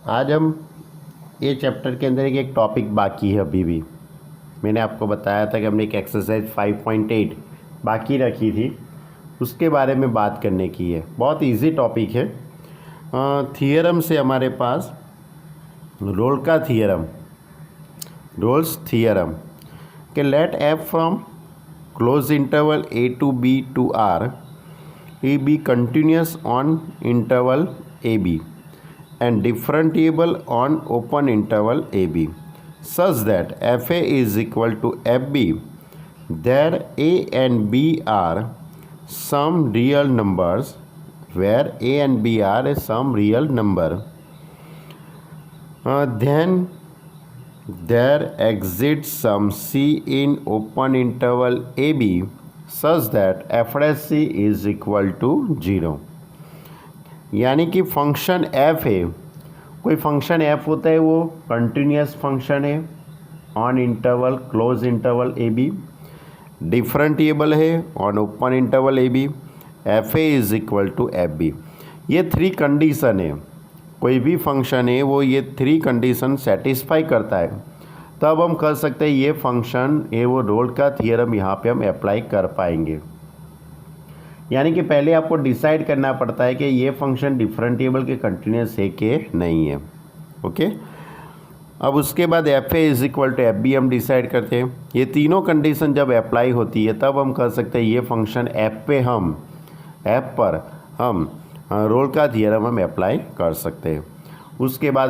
आज हम ये चैप्टर के अंदर एक टॉपिक बाकी है। अभी भी मैंने आपको बताया था कि हमने एक एक्सरसाइज 5.8 बाकी रखी थी, उसके बारे में बात करने की है। बहुत इजी टॉपिक है। थियरम से हमारे पास रोल्स थियरम कि let f from close interval a to b to R a b continuous on interval A b and differentiable on open interval AB such that FA is equal to FB, there A and B are some real numbers, where A and B are some real number, then there exists some C in open interval AB such that F' is equal to 0। यानी कि function F है, कोई function F होता है वो continuous function है on interval closed interval A B, differentiable है on open interval A B, F A is equal to F B. ये थ्री कंडीशन है, कोई भी फंक्शन है वो ये थ्री कंडीशन सेटिस्फाई करता है, तब हम कर सकते हैं ये फंक्शन ये वो रोल का थियरम यहाँ पे हम अप्लाई कर पाएंगे। यानी कि पहले आपको डिसाइड करना पड़ता है कि ये फंक्शन डिफरेंटिएबल के कंटिन्यूस है कि नहीं है। ओके, अब उसके बाद f A is equal to F b हम डिसाइड करते हैं। ये तीनों कंडीशन जब अप्लाई होती है तब हम कर सकते हैं ये फंक्शन एफ पर हम रोल का थियरम हम अप्लाई कर सकते हैं। उसके बाद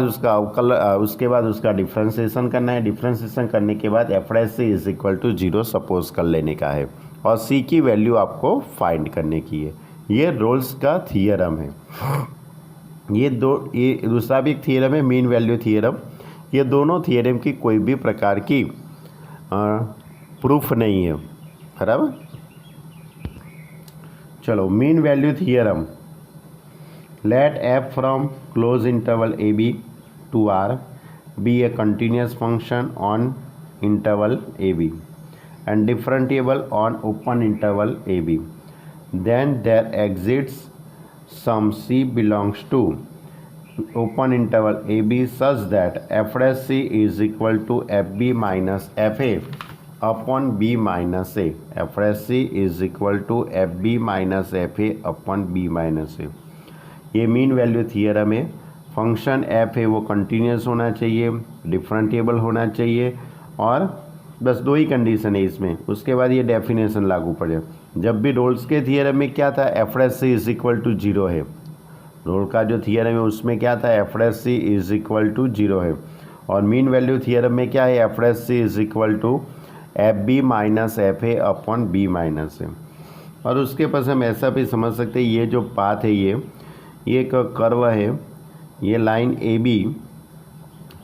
उसका डिफ्रेंसिएशन करना है। डिफ्रेंसिएशन करने के बाद f C is equal to 0 suppose कर लेने का है और सी की वैल्यू आपको फाइंड करने की है। ये रोल्स का थियरम है। ये दूसरा भी एक थियरम है, मीन वैल्यू थियरम। ये दोनों थियरम की कोई भी प्रकार की प्रूफ नहीं है, बराबर। चलो, mean value theorem. Let f from close interval A b to R b a continuous function on interval A b and differentiable on open interval AB, then there exists some C belongs to open interval AB such that F' is equal to FB minus FA upon B minus A। F' is equal to FB minus FA upon B minus A। ये mean value theorem है। Function F है वो continuous होना चाहिए, डिफरेंटिएबल होना चाहिए, और बस दो ही कंडीशन है इसमें। उसके बाद ये डेफिनेशन लागू पड़े। जब भी रोल्स के थियरम में क्या था, F C is equal to 0 है। रोल का जो थियरम है उसमें क्या था, F C is equal to 0 है। और मीन वैल्यू थियरम में क्या है, F C is equal to F B minus F A upon B minus A. और उसके पास हम ऐसा भी समझ सकते हैं, ये जो पाथ है ये एक कर्व है, ये लाइन ए बी,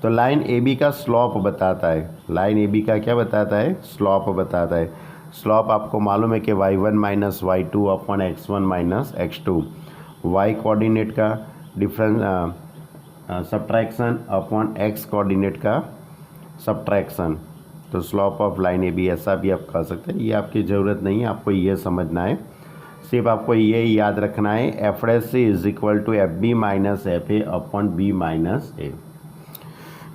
तो लाइन ए बी का स्लॉप बताता है। लाइन ए बी का क्या बताता है, स्लॉप बताता है। स्लॉप आपको मालूम है कि y1 minus Y two upon x1 minus x2, y coordinate का difference subtraction upon x coordinate का सब्ट्रैक्शन। तो slope of line A B ऐसा भी आप कर सकते हैं। ये आपकी ज़रूरत नहीं है, आपको ये समझना है, सिर्फ आपको ये याद रखना है, F C is equal to F B minus F A upon B minus A.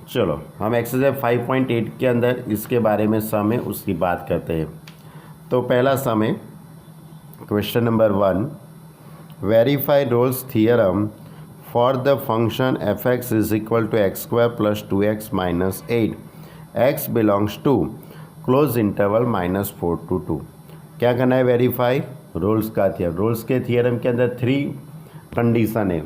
चलो, हम एक्सरसाइज 5.8 के अंदर इसके बारे में सम है उसकी बात करते हैं। तो पहला सम है question number 1, verify Rolle's theorem for the function f x is equal to x square plus 2x minus 8 x belongs to close interval minus 4 to 2। क्या करना है, वेरीफाई रोल्स का थियरम। रोल्स के थियरम के अंदर 3 condition है।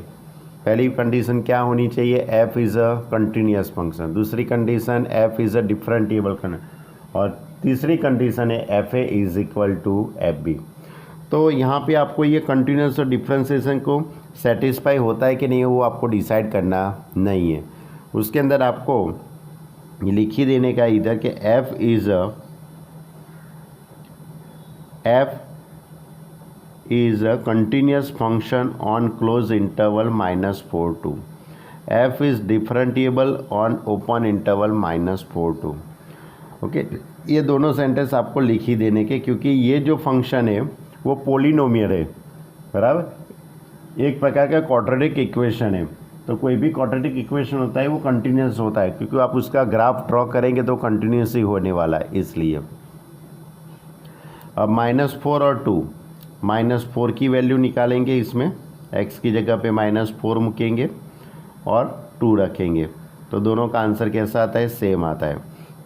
पहली condition क्या होनी चाहिए, f is a continuous function. दूसरी condition f is a differentiable और तीसरी कंडीशन है f A is equal to F b. तो यहाँ पे आपको ये कंटिन्यूस और डिफरेंशिएशन को सेटिस्फाई होता है कि नहीं वो आपको डिसाइड करना नहीं है। उसके अंदर आपको ये लिख ही देने का इधर कि F is a continuous function on closed interval minus 4 to f is differentiable on open interval minus 4 to। Okay, ये दोनों सेंटेंस आपको लिख ही देने के, क्योंकि ये जो फंक्शन है वो पोलिनोमियल है, बराबर, एक प्रकार का क्वाड्रेटिक इक्वेशन है। तो कोई भी क्वाड्रेटिक इक्वेशन होता है वो कंटिन्यूस होता है, क्योंकि आप उसका ग्राफ ड्रॉ करेंगे तो कंटिन्यूस ही होने वाला है, इसलिए। अब -4 और 2, -4 की वैल्यू निकालेंगे, इसमें x की जगह पे -4 मूकेंगे और 2 रखेंगे, तो दोनों का आंसर कैसा आता है, सेम आता है।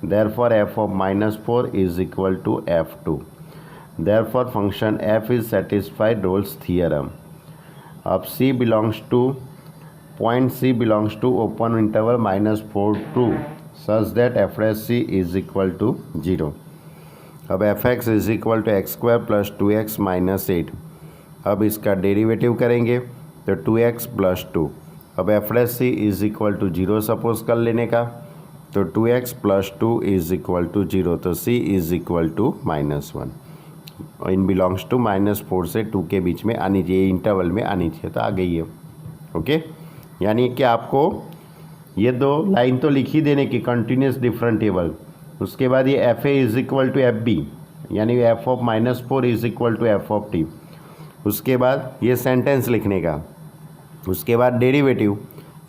Therefore f of -4 is equal to f2। Therefore function f is satisfied Rolle's theorem. अब point C belongs to open interval -4 to such that f(c) is equal to 0। अब fx is equal to x² plus 2x minus 8। अब इसका derivative करेंगे तो 2x plus 2। अब f(c) is equal to 0 suppose कर लेने का, तो 2x plus 2 is equal to 0, तो c इज इक्वल टू -1। इन बिलोंग्स टू -4 से 2 के बीच में आनी चाहिए, इंटरवल में आनी चाहिए, तो आ गई है। ओके, यानी कि आपको ये 2 लाइन तो लिख ही देने की, कंटिन्यूस डिफरेंटेबल। उसके बाद ये F A is equal to F B, यानी F of -4 is equal to F of T. उसके बाद ये सेंटेंस लिखने का, उसके बाद डेरिवेटिव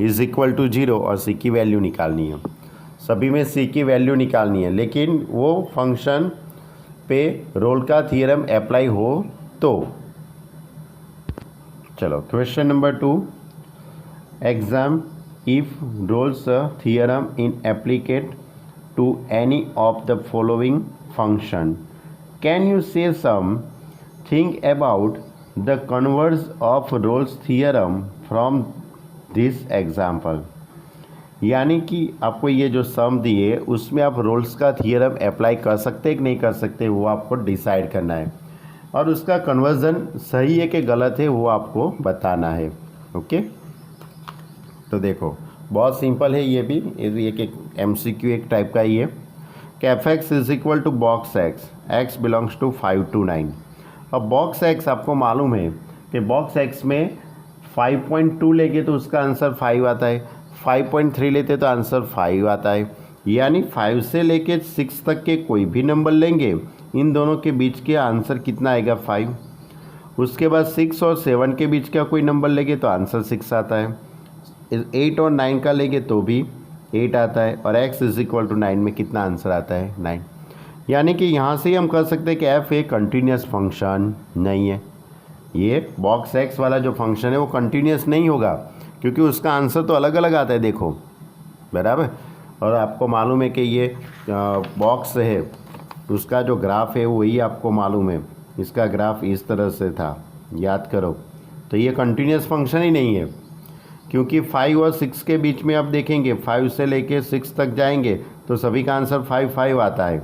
इज इक्वल टू 0 और सी की वैल्यू निकालनी है। सभी में सी की वैल्यू निकालनी है, लेकिन वो फंक्शन पे रोल का थियरम अप्लाई हो तो। चलो question number 2, exam if Rolle's theorem in applicate to any of the following function. Can you say something about the converse of Rolle's theorem from this example? यानी कि आपको ये जो सम दिए उसमें आप रोल्स का थियरम अप्लाई कर सकते हैं कि नहीं कर सकते, वो आपको डिसाइड करना है, और उसका कन्वर्जन सही है कि गलत है वो आपको बताना है। ओके, तो देखो बहुत सिंपल है, ये भी एक MCQ एक टाइप का ही है कि f(x) is equal to box x belongs to 5 to 9। अब बॉक्स x आपको मालूम है कि बॉक्स x में 5.2 लेंगे तो उसका आंसर 5 आता है, 5.3 लेते तो आंसर 5 आता है, यानी 5 से लेके 6 तक के कोई भी नंबर लेंगे, इन दोनों के बीच के आंसर कितना आएगा, 5। उसके बाद 6 और 7 के बीच का कोई नंबर लेंगे तो आंसर 6 आता है, 8 और 9 का लेंगे तो भी 8 आता है, और x इज इक्वल टू 9 में कितना आंसर आता है, 9। यानी कि यहाँ से ही हम कह सकते हैं कि f एक कंटिन्यूस फंक्शन नहीं है। ये बॉक्स x वाला जो फंक्शन है वो कंटिन्यूस नहीं होगा, क्योंकि उसका आंसर तो अलग अलग आता है, देखो बराबर। और आपको मालूम है कि ये बॉक्स है, उसका जो ग्राफ है वही आपको मालूम है, इसका ग्राफ इस तरह से था, याद करो। तो ये कंटिन्यूस फंक्शन ही नहीं है, क्योंकि 5 और 6 के बीच में आप देखेंगे 5 से लेके 6 तक जाएंगे तो सभी का आंसर 5 आता है,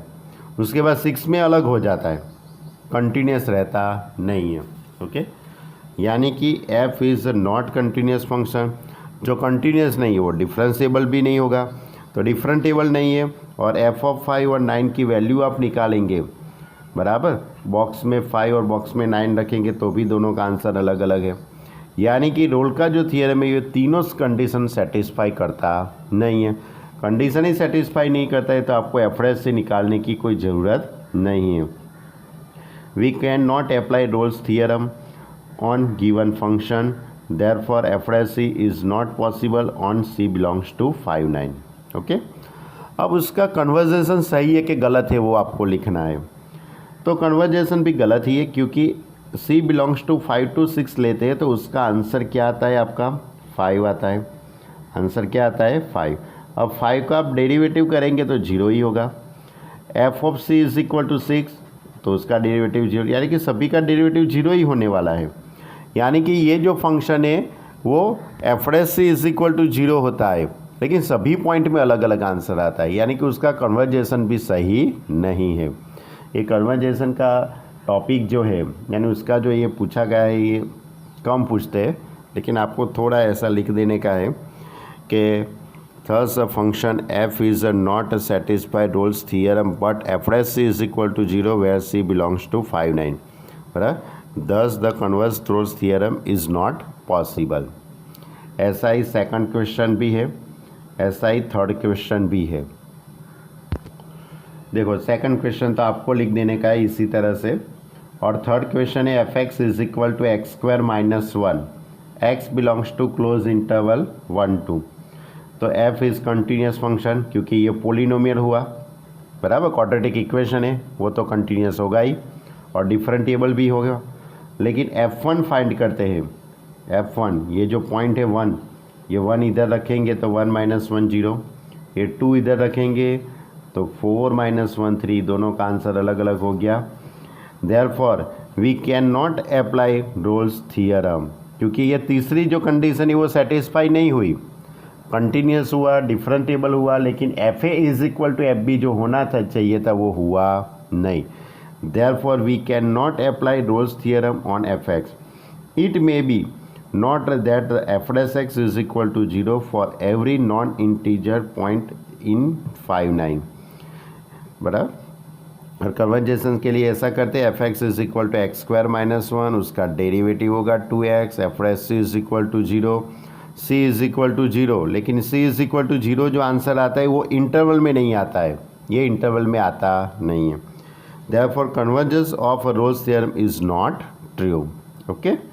उसके बाद 6 में अलग हो जाता है, कंटिन्यूस रहता नहीं है। ओके, यानी कि f is not continuous function. जो कंटिन्यूस नहीं है वो डिफरेंशिएबल भी नहीं होगा, तो डिफरेंटेबल नहीं है, और f ऑफ 5 और 9 की वैल्यू आप निकालेंगे बराबर, बॉक्स में 5 और बॉक्स में 9 रखेंगे तो भी दोनों का आंसर अलग अलग है। यानी कि रोल का जो थियरम है ये तीनों कंडीशन सेटिस्फाई करता नहीं है। कंडीशन ही सेटिस्फाई नहीं करता है तो आपको एफरेज से निकालने की कोई ज़रूरत नहीं है। We can not apply Rolle's theorem on given function, therefore average C is not possible on C belongs to 5 9। Okay, अब उसका कन्वर्जेशन सही है कि गलत है वो आपको लिखना है। तो कन्वर्जेशन भी गलत ही है, क्योंकि C बिलोंग्स टू 5 to 6 लेते हैं तो उसका आंसर क्या आता है, आपका 5 आता है, आंसर क्या आता है, 5। अब 5 का आप डेरिवेटिव करेंगे तो 0 ही होगा। f of c is equal to 6, तो उसका डेरिवेटिव 0, यानी कि सभी का डेरिवेटिव 0 ही होने वाला है। यानी कि ये जो फंक्शन है वो f(c) इज इक्वल टू 0 होता है, लेकिन सभी पॉइंट में अलग अलग आंसर आता है, यानी कि उसका कन्वर्जेशन भी सही नहीं है। ये कन्वर्जेशन का टॉपिक जो है, यानी उसका जो ये पूछा गया है, ये कम पूछते हैं, लेकिन आपको थोड़ा ऐसा लिख देने का है कि thus a function f is not satisfied Rolle's theorem but f(c) is equal to 0 where c belongs to 5 9, बराबर। Thus the converse Rolle's theorem is not possible. ऐसा ही सेकंड क्वेश्चन भी है, ऐसा ही थर्ड क्वेश्चन भी है। देखो सेकंड क्वेश्चन तो आपको लिख देने का है इसी तरह से, और थर्ड क्वेश्चन है f(x) is equal to x² - 1 x belongs to close interval 1 2। तो f इज़ कंटिन्यूस फंक्शन, क्योंकि ये पोलिनोमियल हुआ, बराबर, क्वाड्रेटिक इक्वेशन है, वो तो कंटिन्यूस होगा ही और डिफरेंटिएबल भी होगा। लेकिन f1 फाइंड करते हैं। f1 ये जो पॉइंट है 1, ये 1 इधर रखेंगे तो 1 - 1 0, ये 2 इधर रखेंगे तो 4 - 1 3, दोनों का आंसर अलग अलग हो गया। Therefore we can not apply Rolle's theorem, क्योंकि ये तीसरी जो कंडीशन है वो सेटिस्फाई नहीं हुई। कंटिन्यूस हुआ, डिफरेंटिएबल हुआ, लेकिन f A is equal to F b जो होना था चाहिए था वो हुआ नहीं। Therefore we can not apply Rolle's theorem on f x. It may be not that f dash x is equal to 0 for every non-integer point in 5 9, बराबर। और कन्वर्जेशन के लिए ऐसा करते हैं, f x is equal to x square minus 1, उसका derivative होगा 2x, f dash c is equal to 0, c is equal to 0। लेकिन सी इज इक्वल टू 0 जो आंसर आता है वो इंटरवल में नहीं आता है, ये इंटरवल में आता नहीं है। Therefore convergence of Rolle's theorem is not true. Okay.